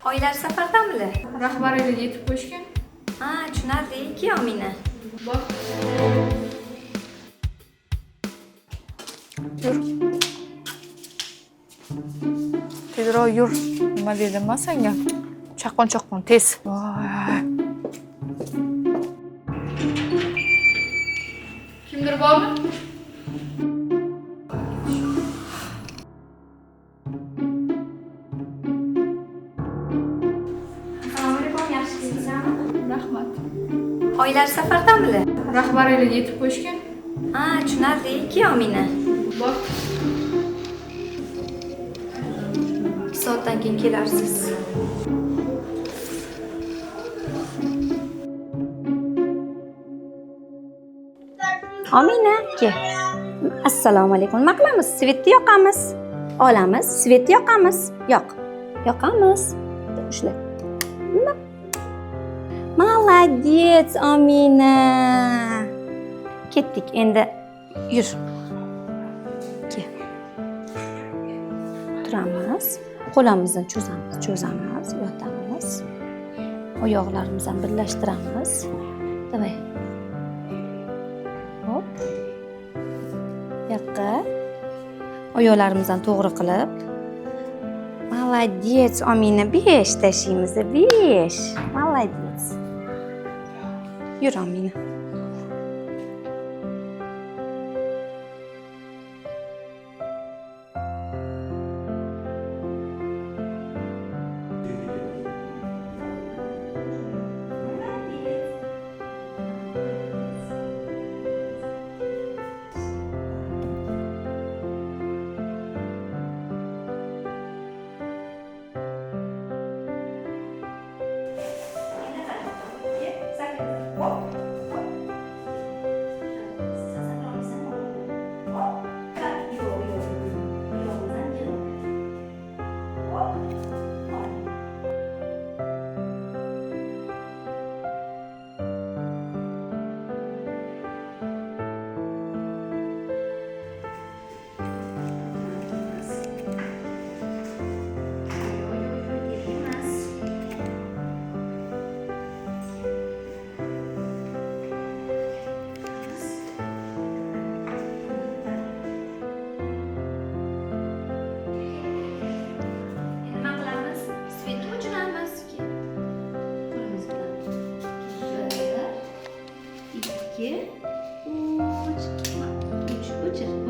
Oylar safardamilar? Rahbariylar yetib qo'yishgan. Ha, tushunarli. Kiyomina. Bor. Yur. Tezroq yur. Nima dedim men senga? Chaqqon tez. Voy. Kimdir bormi? Assalomu alaykum, yaxshimisizlarmi? Rahmat. Oylar safardamilar? Rahbariylar yetib qo'yishgan. Ha, tushunarli. Kiyomina. Bor. 2 soatdan keyin kelarsiz. Omina, ke. Assalomu alaykum. Nima qilamiz? Svetni yoqamiz. Olamiz, svetni yoqamiz. Yoqamiz. Ushla. Молодец, Omina. Ketdik, endi yur. Ke. Turamiz. Qo'limizni cho'zamiz, yotamiz. Oyoqlarimizni birlashtiramiz. Davay. Hop. Yoqqa. Oyoqlarimizni to'g'ri qilib. Молодец, Omina. 5 tashiymiz, 5. Молодец. Yur, Omina. Nima qilamiz? Svetni o'chiramiz. Qo'limiz bilan. 1, 2, 3. O'chir.